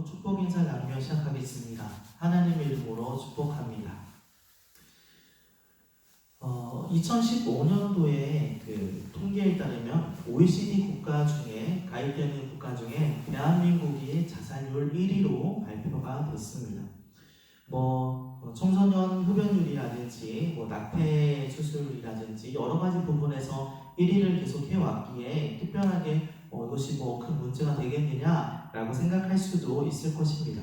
축복 인사 나누며 시작하겠습니다. 하나님의 이름으로 축복합니다. 2015년도에 그 통계에 따르면 OECD 국가 중에 가입되는 국가 중에 대한민국이 자살률 1위로 발표가 됐습니다. 청소년 흡연율이라든지 낙태 수술이라든지 여러 가지 부분에서 1위를 계속 해왔기에 특별하게 이것이 큰 문제가 되겠느냐라고 생각할 수도 있을 것입니다.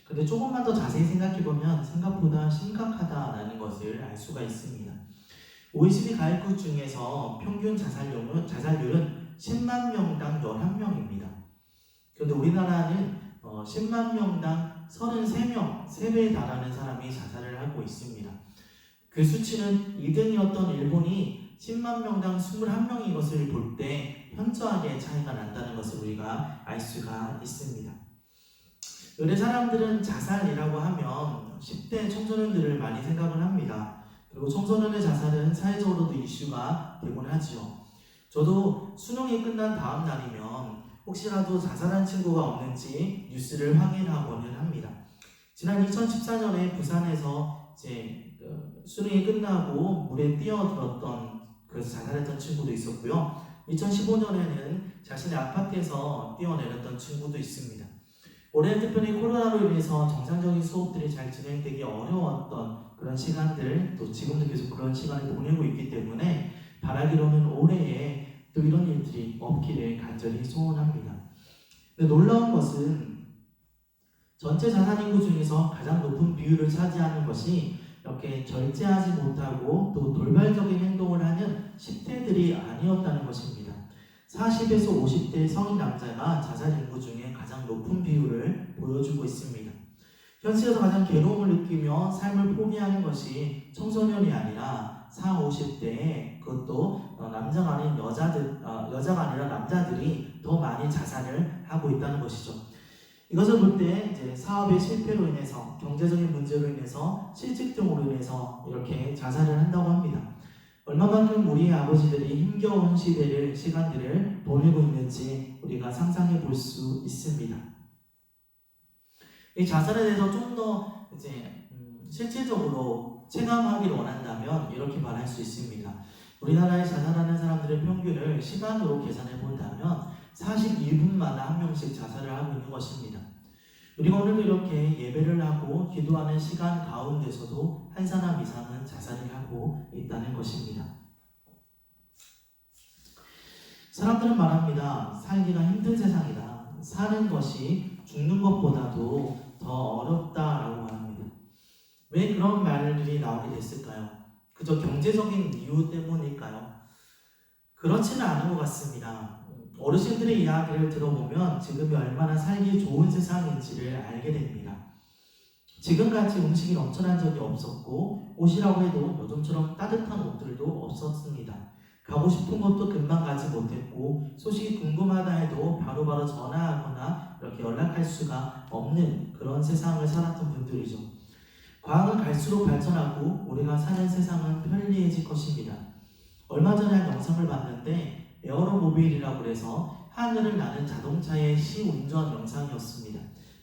근데 조금만 더 자세히 생각해보면 생각보다 심각하다라는 것을 알 수가 있습니다. OECD 가입국 중에서 평균 자살률은 10만 명당 11명입니다. 그런데 우리나라는 10만 명당 33명, 3배에 달하는 사람이 자살을 하고 있습니다. 그 수치는 2등이었던 일본이 10만 명당 21명인 것을 볼 때 현저하게 차이가 난다는 것을 우리가 알 수가 있습니다. 요새 사람들은 자살이라고 하면 10대 청소년들을 많이 생각을 합니다. 그리고 청소년의 자살은 사회적으로도 이슈가 되곤 하지요. 저도 수능이 끝난 다음 날이면 혹시라도 자살한 친구가 없는지 뉴스를 확인하고는 합니다. 지난 2014년에 부산에서 수능이 끝나고 물에 뛰어들었던 그래서 자살했던 친구도 있었고요. 2015년에는 자신의 아파트에서 뛰어내렸던 친구도 있습니다. 올해는 특별히 코로나로 인해서 정상적인 수업들이 잘 진행되기 어려웠던 그런 시간들, 또 지금도 계속 그런 시간을 보내고 있기 때문에 바라기로는 올해에 또 이런 일들이 없기를 간절히 소원합니다. 근데 놀라운 것은 전체 자살 인구 중에서 가장 높은 비율을 차지하는 것이 이렇게 절제하지 못하고 또 돌발적인 행동을 하는 10대들이 아니었다는 것입니다. 40에서 50대 성인 남자가 자살 인구 중에 가장 높은 비율을 보여주고 있습니다. 현실에서 가장 괴로움을 느끼며 삶을 포기하는 것이 청소년이 아니라 40, 50대에 그것도 남자가 아닌 여자가 아니라 남자들이 더 많이 자살을 하고 있다는 것이죠. 이것을 볼 때 사업의 실패로 인해서 경제적인 문제로 인해서 실직 등으로 인해서 이렇게 자살을 한다고 합니다. 얼마만큼 우리의 아버지들이 힘겨운 시간들을 보내고 있는지 우리가 상상해 볼 수 있습니다. 이 자살에 대해서 좀 더 실질적으로 체감하기를 원한다면 이렇게 말할 수 있습니다. 우리나라에 자살하는 사람들의 평균을 시간으로 계산해 본다면 42분마다 한 명씩 자살을 하고 있는 것입니다. 우리가 오늘도 이렇게 예배를 하고 기도하는 시간 가운데서도 한 사람 이상은 자살을 하고 있다는 것입니다. 사람들은 말합니다. 살기가 힘든 세상이다. 사는 것이 죽는 것보다도 더 어렵다라고 말합니다. 왜 그런 말들이 나오게 됐을까요? 그저 경제적인 이유 때문일까요? 그렇지는 않은 것 같습니다. 어르신들의 이야기를 들어보면 지금이 얼마나 살기 좋은 세상인지를 알게 됩니다. 지금같이 음식이 넘쳐난 적이 없었고 옷이라고 해도 요즘처럼 따뜻한 옷들도 없었습니다. 가고 싶은 곳도 금방 가지 못했고 소식이 궁금하다 해도 바로바로 전화하거나 이렇게 연락할 수가 없는 그런 세상을 살았던 분들이죠. 과학은 갈수록 발전하고 우리가 사는 세상은 편리해질 것입니다. 얼마 전에 한 영상을 봤는데 에어로모빌이라고 해서 하늘을 나는 자동차의 시운전 영상이었습니다.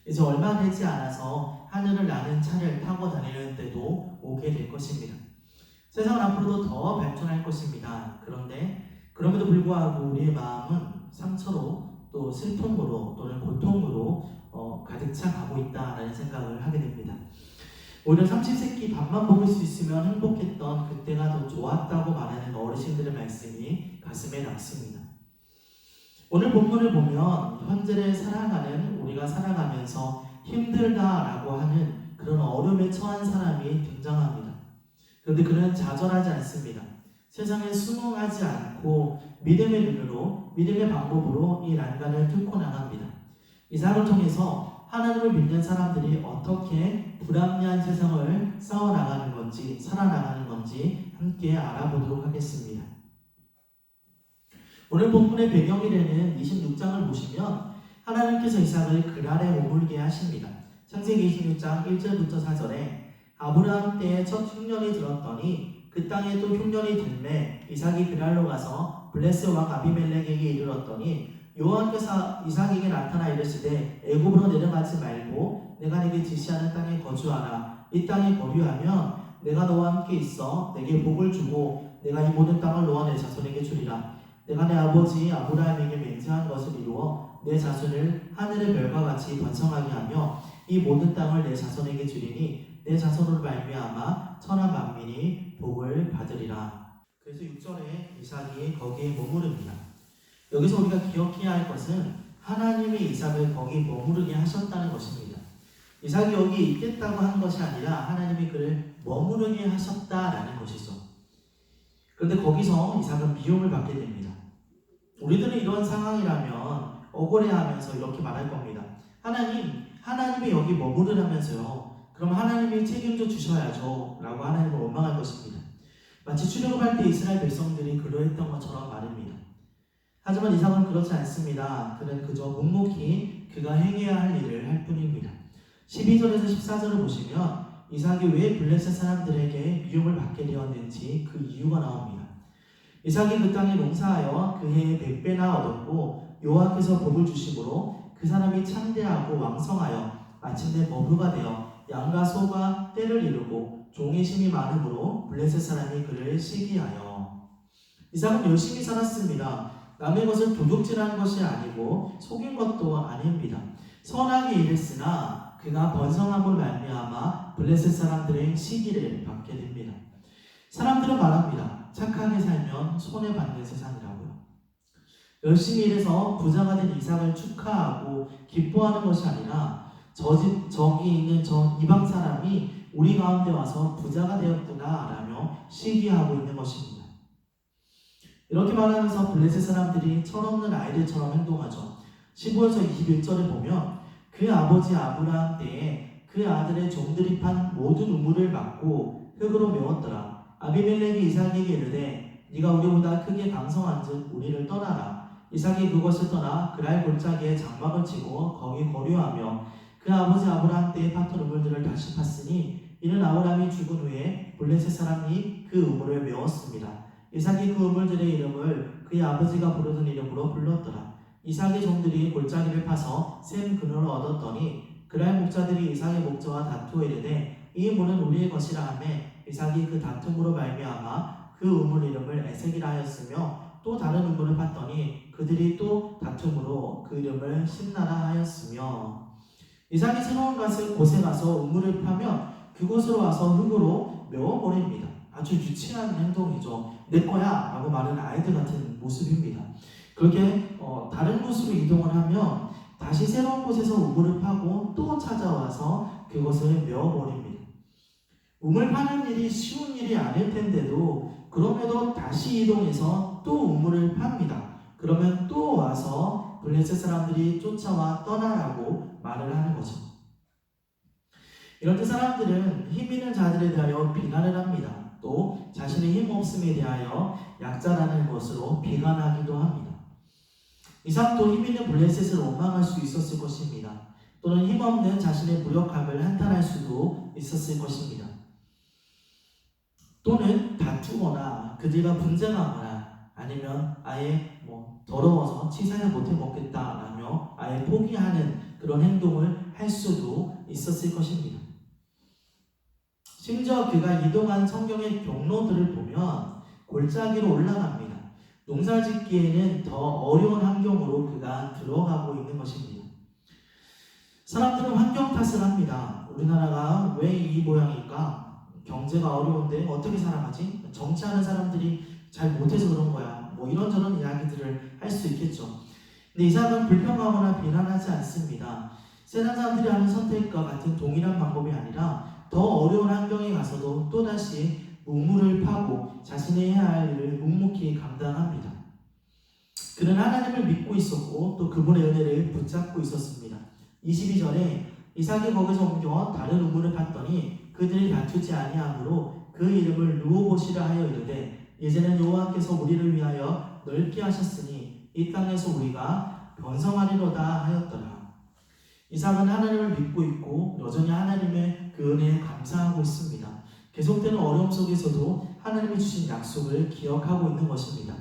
이제 얼마 되지 않아서 하늘을 나는 차를 타고 다니는데도 오게 될 것입니다. 세상은 앞으로도 더 발전할 것입니다. 그런데 그럼에도 불구하고 우리의 마음은 상처로 또 슬픔으로 또는 고통으로 가득 차가고 있다라는 생각을 하게 됩니다. 오히려 삼시세끼 밥만 먹을 수 있으면 행복했던 그때가 더 좋았다고 말하는 어르신들의 말씀이 가슴에 남습니다. 오늘 본문을 보면 현재를 살아가는 우리가 살아가면서 힘들다라고 하는 그런 어려움에 처한 사람이 등장합니다. 그런데 그는 좌절하지 않습니다. 세상에 순응하지 않고 믿음의 눈으로 믿음의 방법으로 이 난간을 뚫고 나갑니다. 이 사람을 통해서 하나님을 믿는 사람들이 어떻게 불합리한 세상을 싸워나가는 건지 살아나가는 건지 함께 알아보도록 하겠습니다. 오늘 본문의 배경이 되는 26장을 보시면 하나님께서 이삭을 그랄에 머물게 하십니다. 창세기 26장 1절부터 4절에 아브라함 때에 첫 흉년이 들었더니 그 땅에 또 흉년이 들매 이삭이 그랄로 가서 블레스 왕 아비멜렉에게 이르렀더니 여호와께서 이삭에게 나타나 이르시되 애굽으로 내려가지 말고 내가 네게 지시하는 땅에 거주하라. 이 땅에 거류하면 내가 너와 함께 있어 내게 복을 주고 내가 이 모든 땅을 너와 내 자손에게 주리라. 내가 내 아버지 아브라함에게 맹세한 것을 이루어 내 자손을 하늘의 별과 같이 번성하게 하며 이 모든 땅을 내 자손에게 주리니 내 자손으로 말미암아 천하 만민이 복을 받으리라. 그래서 6절에 이삭이 거기에 머무릅니다. 여기서 우리가 기억해야 할 것은 하나님이 이삭을 거기 머무르게 하셨다는 것입니다. 이삭이 여기 있겠다고 한 것이 아니라 하나님이 그를 머무르게 하셨다라는 것이죠. 그런데 거기서 이삭은 미움을 받게 됩니다. 우리들은 이런 상황이라면 억울해하면서 이렇게 말할 겁니다. 하나님이 여기 머무르라면서요. 그럼 하나님이 책임져 주셔야죠 라고 하나님을 원망할 것입니다. 마치 출애굽할 때 이스라엘 백성들이 그러했던 것처럼 말입니다. 하지만 이삭은 그렇지 않습니다. 그는 그저 묵묵히 그가 행해야 할 일을 할 뿐입니다. 12절에서 14절을 보시면 이삭이 왜 블레셋 사람들에게 미움을 받게 되었는지 그 이유가 나옵니다. 이삭이 그 땅에 농사하여 그 해에 100배나 얻었고 여호와께서 복을 주심으로 그 사람이 창대하고 왕성하여 마침내 거부가 되어 양과 소가 떼를 이루고 종의 힘이 많으므로 블레셋 사람이 그를 시기하여. 이삭은 열심히 살았습니다. 남의 것을 도둑질한 것이 아니고 속인 것도 아닙니다. 선하게 일했으나 그가 번성함을 말미암아 블레셋 사람들의 시기를 받게 됩니다. 사람들은 말합니다. 착하게 살면 손해받는 세상이라고요. 열심히 일해서 부자가 된 이삭을 축하하고 기뻐하는 것이 아니라 저기 있는 저 이방 사람이 우리 가운데 와서 부자가 되었구나 라며 시기하고 있는 것입니다. 이렇게 말하면서 블레셋 사람들이 철없는 아이들처럼 행동하죠. 15에서 21절에 보면 그 아버지 아브라함 때에 그 아들의 종들이 판 모든 우물을 막고 흙으로 메웠더라. 아비멜렉이 이삭에게 이르되 네가 우리보다 크게 강성한즉 우리를 떠나라. 이삭이 그것을 떠나 그랄 골짜기에 장막을 치고 거기 거류하며 그 아버지 아브라함 때에 팠던 우물들을 다시 팠으니 이는 아브라함이 죽은 후에 블레셋 사람이 그 우물을 메웠습니다. 이삭이 그 우물들의 이름을 그의 아버지가 부르던 이름으로 불렀더라. 이삭의 종들이 골짜기를 파서 샘 그늘을 얻었더니 그랄 목자들이 이삭의 목자와 다투어 이르되 이 물은 우리의 것이라 하며 이삭이 그 다툼으로 말미암아 그 우물 이름을 에색이라 하였으며 또 다른 우물을 팠더니 그들이 또 다툼으로 그 이름을 심나라 하였으며. 이삭이 새로운 곳에 가서 우물을 파면 그곳으로 와서 흙으로 메워버립니다. 아주 유치한 행동이죠. 내 거야 라고 말하는 아이들 같은 모습입니다. 그렇게 다른 곳으로 이동을 하면 다시 새로운 곳에서 우물을 파고 또 찾아와서 그것을 메워버립니다. 우물 파는 일이 쉬운 일이 아닐 텐데도 그럼에도 다시 이동해서 또 우물을 팝니다. 그러면 또 와서 블레셋 사람들이 쫓아와 떠나라고 말을 하는 거죠. 이럴 때 사람들은 힘 있는 자들에 대하여 비난을 합니다. 또 자신의 힘 없음에 대하여 약자라는 것으로 비난하기도 합니다. 이삭도 힘 있는 블레셋을 원망할 수 있었을 것입니다. 또는 힘없는 자신의 무력함을 한탄할 수도 있었을 것입니다. 또는 다투거나 그들과 분쟁하거나 아니면 아예 더러워서 치사를 못해 먹겠다라며 아예 포기하는 그런 행동을 할 수도 있었을 것입니다. 심지어 그가 이동한 성경의 경로들을 보면 골짜기로 올라갑니다. 농사 짓기에는 더 어려운 환경으로 그가 들어가고 있는 것입니다. 사람들은 환경 탓을 합니다. 우리나라가 왜 이 모양일까? 경제가 어려운데 어떻게 살아가지? 정치하는 사람들이 잘 못해서 그런 거야. 이런저런 이야기들을 할 수 있겠죠. 근데 이삭은 불평하거나 비난하지 않습니다. 세상 사람들이 하는 선택과 같은 동일한 방법이 아니라 더 어려운 환경에 가서도 또다시 우물을 파고 자신이 해야 할 일을 묵묵히 감당합니다. 그는 하나님을 믿고 있었고 또 그분의 은혜를 붙잡고 있었습니다. 22절에 이삭이 거기서 옮겨 다른 우물을 팠더니 그들이 다투지 아니하므로 그 이름을 르호봇이라 하여 이르되 이제는 여호와께서 우리를 위하여 넓게 하셨으니 이 땅에서 우리가 번성하리로다 하였더라. 이삭은 하나님을 믿고 있고 여전히 하나님의 그 은혜에 감사하고 있습니다. 계속되는 어려움 속에서도 하나님이 주신 약속을 기억하고 있는 것입니다.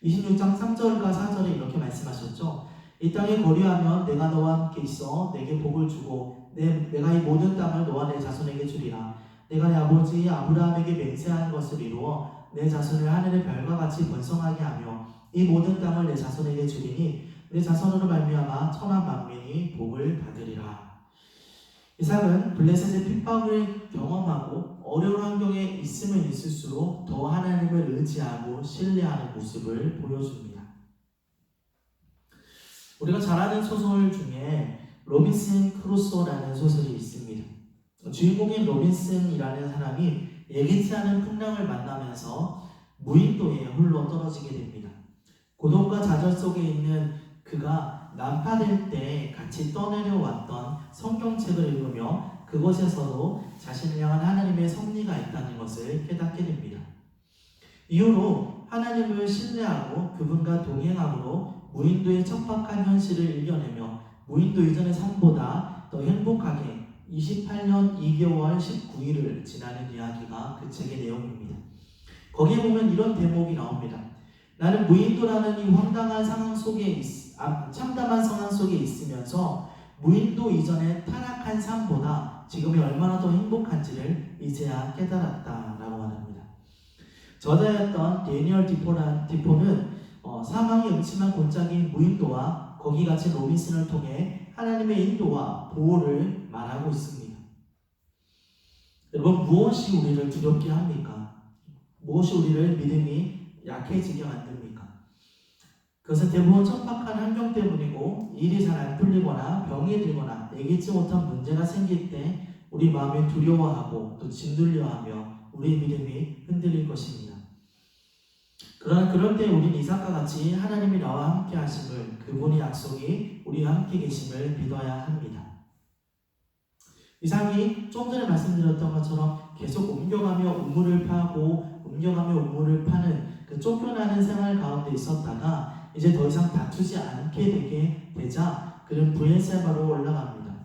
26장 3절과 4절에 이렇게 말씀하셨죠. 이 땅에 거류하면 내가 너와 함께 있어 내게 복을 주고 내가 이 모든 땅을 너와 내 자손에게 주리라. 내가 내 아버지 아브라함에게 맹세한 것을 이루어 내 자손을 하늘의 별과 같이 번성하게 하며 이 모든 땅을 내 자손에게 주리니 내 자손으로 말미암아 천하 만민이 복을 받으리라. 이삭은 블레셋의 핍박을 경험하고 어려운 환경에 있으면 있을수록 더 하나님을 의지하고 신뢰하는 모습을 보여줍니다. 우리가 잘 아는 소설 중에 로빈슨 크루소라는 소설이 있습니다. 주인공인 로빈슨이라는 사람이 예기치 않은 풍랑을 만나면서 무인도에 홀로 떨어지게 됩니다. 고독과 좌절 속에 있는 그가 난파될 때 같이 떠내려왔던 성경책을 읽으며 그곳에서도 자신을 향한 하나님의 섭리가 있다는 것을 깨닫게 됩니다. 이후로 하나님을 신뢰하고 그분과 동행함으로 무인도의 척박한 현실을 이겨내며 무인도 이전의 삶보다 더 행복하게 28년 2개월 19일을 지나는 이야기가 그 책의 내용입니다. 거기에 보면 이런 대목이 나옵니다. 나는 무인도라는 이 황당한 상황 속에 참담한 상황 속에 있으면서 무인도 이전의 타락한 삶보다 지금이 얼마나 더 행복한지를 이제야 깨달았다라고 말합니다. 저자였던 데니얼 디포는 사망의 음침한 골짜기인 무인도와 거기 갇힌 로빈슨을 통해 하나님의 인도와 보호를 말하고 있습니다. 여러분, 무엇이 우리를 두렵게 합니까? 무엇이 우리를 믿음이 약해지게 만듭니까? 그것은 대부분 척박한 환경 때문이고 일이 잘 안 풀리거나 병이 들거나 예기치 못한 문제가 생길 때 우리 마음이 두려워하고 또 짓눌려하며 우리 믿음이 흔들릴 것입니다. 그러나 그럴 때 우리는 이삭과 같이 하나님이 나와 함께 하심을, 그분의 약속이 우리와 함께 계심을 믿어야 합니다. 이삭이 좀 전에 말씀드렸던 것처럼 계속 옮겨가며 우물을 파고 옮겨가며 우물을 파는 그 쫓겨나는 생활 가운데 있었다가 이제 더 이상 다투지 않게 되게 되자 그는 브엘세바로 올라갑니다.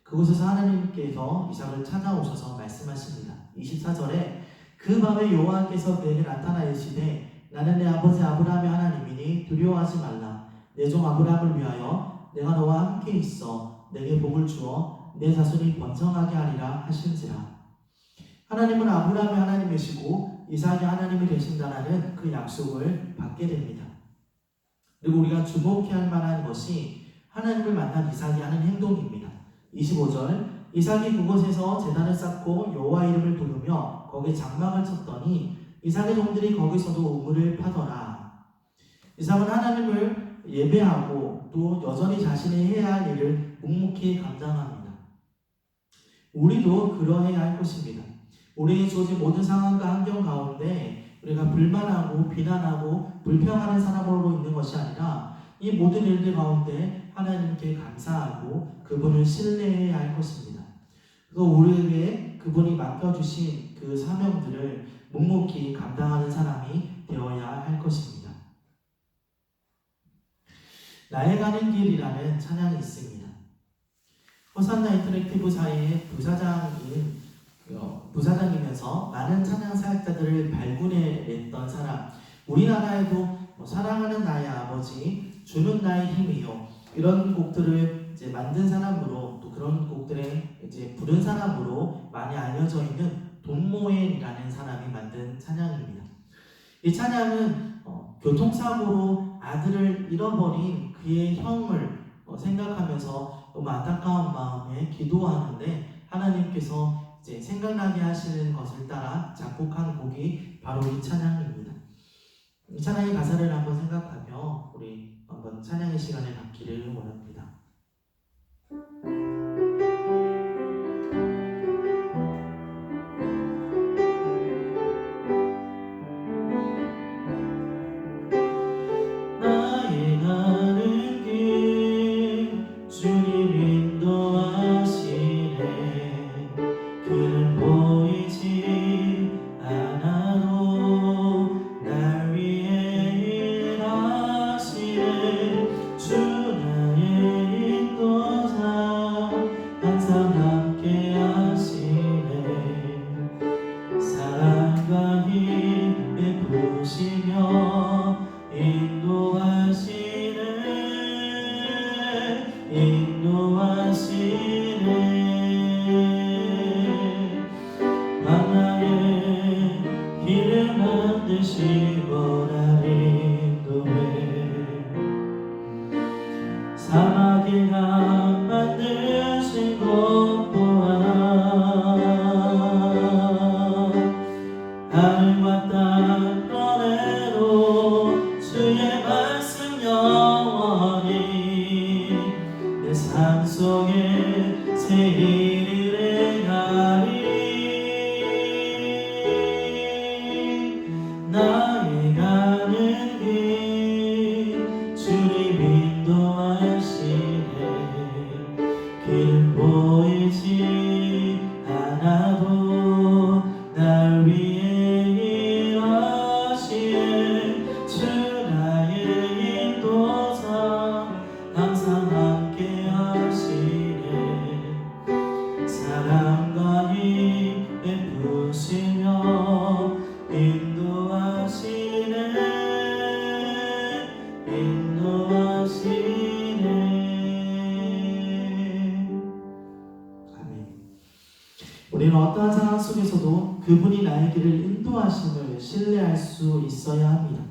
그곳에서 하나님께서 이삭을 찾아오셔서 말씀하십니다. 24절에 그 밤에 여호와께서 그에게 나타나 이르시되 나는 내 아버지 아브라함의 하나님이니 두려워하지 말라. 내 종 아브라함을 위하여 내가 너와 함께 있어 내게 복을 주어 내 자손이 번성하게 하리라 하신지라. 하나님은 아브라함의 하나님이시고 이삭의 하나님이 되신다라는 그 약속을 받게 됩니다. 그리고 우리가 주목해야 할 만한 것이 하나님을 만난 이삭이 하는 행동입니다. 25절 이삭이 그곳에서 제단을 쌓고 여호와 이름을 부르며 거기에 장막을 쳤더니 이삭의 종들이 거기서도 우물을 파더라. 이삭은 하나님을 예배하고 또 여전히 자신이 해야 할 일을 묵묵히 감당합니다. 우리도 그러해야 할 것입니다. 우리에게 주어진 모든 상황과 환경 가운데 우리가 불만하고 비난하고 불평하는 사람으로 있는 것이 아니라 이 모든 일들 가운데 하나님께 감사하고 그분을 신뢰해야 할 것입니다. 그래서 우리에게 그분이 맡겨주신 그 사명들을 묵묵히 감당하는 사람이 되어야 할 것입니다. 나의 가는 길이라는 찬양이 있습니다. 호산나 인터랙티브사의 부사장이면서 많은 찬양 사역자들을 발굴해냈던 사람, 우리나라에도 사랑하는 나의 아버지, 주는 나의 힘이요, 이런 곡들을 이제 만든 사람으로 또 그런 곡들에 이제 부른 사람으로 많이 알려져 있는 돈모엔이라는 사람이 만든 찬양입니다. 이 찬양은 교통사고로 아들을 잃어버린 그의 형을 생각하면서 너무 안타까운 마음에 기도하는데 하나님께서 이제 생각나게 하시는 것을 따라 작곡한 곡이 바로 이 찬양입니다. 이 찬양의 가사를 한번 생각하며 우리 한번 찬양의 시간을 갖기를 원합니다. 나의 가는 길 주님 인도하시네. 그는 보이지 않아도 날 위해 영원히 내 삶 속에 새 일을 행하리. 나의 가는 길 주님 인도하시네. 길 보이지 않아도 날 위해 일하시네. 주 나의 인도자 항상 함께 하시네. 사랑과 힘 베푸시며 인도하시네. 인도하시네. 아멘. 우리는 어떠한 상황 속에서도 그분이 나의 길을 인도하심을 신뢰할 수 있어야 합니다.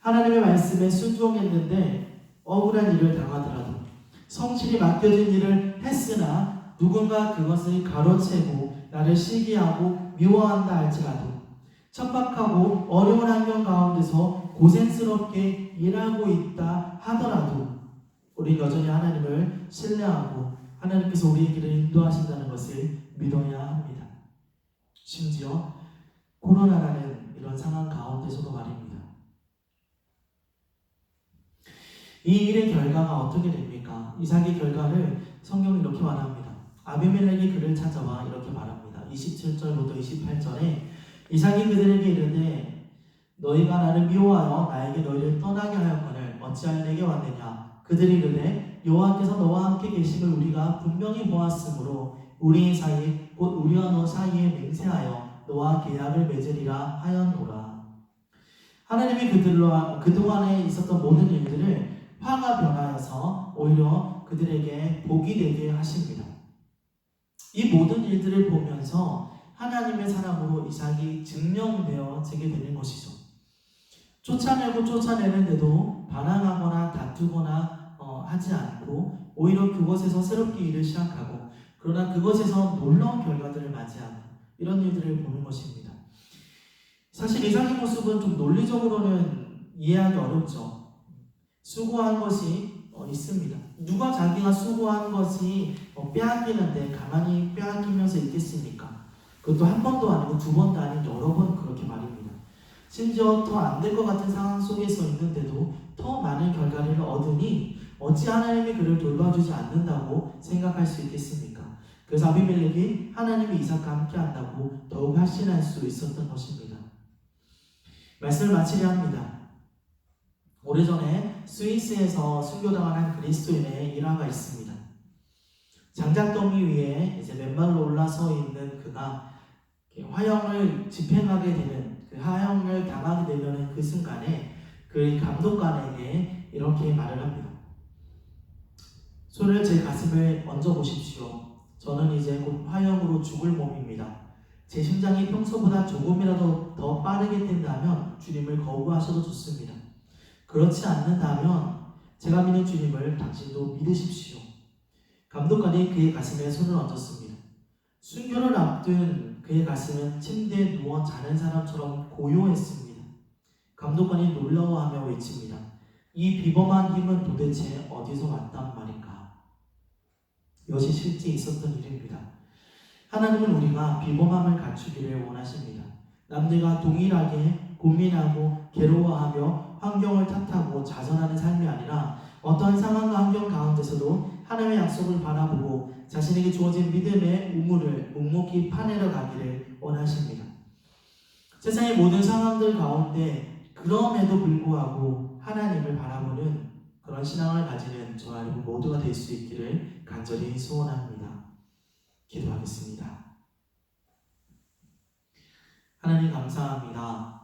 하나님의 말씀에 순종했는데 억울한 일을 당하더라도, 성실히 맡겨진 일을 했으나 누군가 그것을 가로채고 나를 시기하고 미워한다 할지라도, 척박하고 어려운 환경 가운데서 고생스럽게 일하고 있다 하더라도 우리 여전히 하나님을 신뢰하고 하나님께서 우리의 길을 인도하신다는 것을 믿어야 합니다. 심지어 코로나라는 이런 상황 가운데서도 말입니다. 이 일의 결과가 어떻게 됩니까? 이삭의 결과를 성경은 이렇게 말합니다. 아비멜렉이 그를 찾아와 이렇게 말합니다. 27절부터 28절에 이삭이 그들에게 이르되 너희가 나를 미워하여 나에게 너희를 떠나게 하였거늘 어찌하여 내게 왔느냐. 그들이 이르되 여호와께서 너와 함께 계심을 우리가 분명히 보았으므로 우리 사이 곧 우리와 너 사이에 맹세하여 너와 계약을 맺으리라 하였노라. 하나님이 그동안에 있었던 모든 일들을 화가 변하여서 오히려 그들에게 복이 되게 하십니다. 이 모든 일들을 보면서 하나님의 사람으로 이삭이 증명되어지게 되는 것이죠. 쫓아내는데도 반항하거나 다투거나 하지 않고 오히려 그것에서 새롭게 일을 시작하고, 그러나 그것에서 놀라운 결과들을 맞이하는 이런 일들을 보는 것입니다. 사실 이삭의 모습은 좀 논리적으로는 이해하기 어렵죠. 수고한 것이 있습니다. 누가 자기가 수고한 것이 빼앗기는데 가만히 빼앗기면서 있겠습니까? 그것도 한 번도 아니고 두 번도 아닌 여러 번 그렇게 말입니다. 심지어 더 안 될 것 같은 상황 속에서 있는데도 더 많은 결과를 얻으니 어찌 하나님이 그를 돌봐주지 않는다고 생각할 수 있겠습니까? 그래서 아비멜렉이 하나님이 이삭과 함께 한다고 더욱 확신할 수 있었던 것입니다. 말씀을 마치려 합니다. 오래전에 스위스에서 순교당한 한 그리스도인의 일화가 있습니다. 장작더미 위에 이제 맨발로 올라서 있는 그가 화형을 집행하게 되는, 그 화형을 당하게 되는 그 순간에 그 감독관에게 이렇게 말을 합니다. 손을 제 가슴에 얹어 보십시오. 저는 이제 곧 화형으로 죽을 몸입니다. 제 심장이 평소보다 조금이라도 더 빠르게 뛴다면 주님을 거부하셔도 좋습니다. 그렇지 않는다면 제가 믿는 주님을 당신도 믿으십시오. 감독관이 그의 가슴에 손을 얹었습니다. 순교를 앞둔 그의 가슴은 침대에 누워 자는 사람처럼 고요했습니다. 감독관이 놀라워하며 외칩니다. 이 비범한 힘은 도대체 어디서 왔단 말인가? 이것이 실제 있었던 일입니다. 하나님은 우리가 비범함을 갖추기를 원하십니다. 남들과 동일하게 고민하고 괴로워하며 환경을 탓하고 자선하는 삶이 아니라 어떠한 상황과 환경 가운데서도 하나님의 약속을 바라보고 자신에게 주어진 믿음의 우물을 묵묵히 파내려 가기를 원하십니다. 세상의 모든 상황들 가운데 그럼에도 불구하고 하나님을 바라보는 그런 신앙을 가지는 저와 여러분 모두가 될 수 있기를 간절히 소원합니다. 기도하겠습니다. 하나님 감사합니다.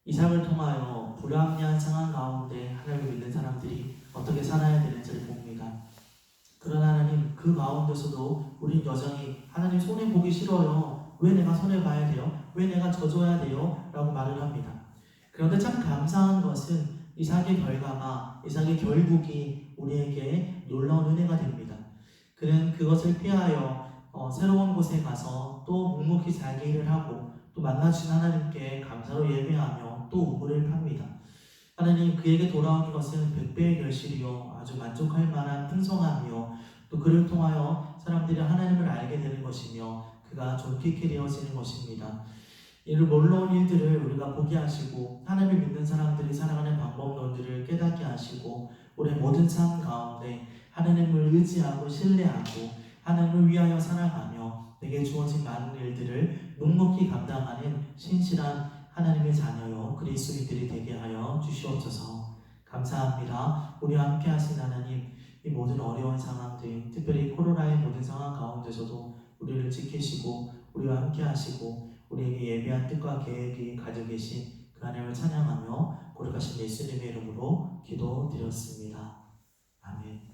이삭을 통하여 불합리한 상황 가운데 하나님을 믿는 사람들이 어떻게 살아야 되는지를 봅니다. 그러나 하나님, 그 가운데서도 우린 여전히 하나님 손해보기 싫어요. 왜 내가 손해봐야 돼요? 왜 내가 져줘야 돼요? 라고 말을 합니다. 그런데 참 감사한 것은 이삭의 결과가, 이삭의 결국이 우리에게 놀라운 은혜가 됩니다. 그는 그것을 피하여 새로운 곳에 가서 또 묵묵히 자기 일을 하고 또 만나신 하나님께 감사로 예배하며 또 우물을 팝니다. 하나님, 그에게 돌아오는 것은 100배의 결실이요 아주 만족할 만한 풍성함이요 또 그를 통하여 사람들이 하나님을 알게 되는 것이며 그가 존귀케 되어지는 것입니다. 이를 몰라온 일들을 우리가 보게 하시고 하나님을 믿는 사람들이 살아가는 방법론들을 깨닫게 하시고 우리의 모든 삶 가운데 하나님을 의지하고 신뢰하고 하나님을 위하여 살아가며 내게 주어진 많은 일들을 묵묵히 감당하는 신실한 하나님의 자녀요 그리스도인들이 되게 하여 주시옵소서. 감사합니다. 우리와 함께 하신 하나님, 이 모든 어려운 상황들, 특별히 코로나의 모든 상황 가운데서도 우리를 지키시고 우리와 함께 하시고 우리에게 예비한 뜻과 계획이 가지고 계신 그 하나님을 찬양하며 거룩하신 예수님의 이름으로 기도드렸습니다. 아멘.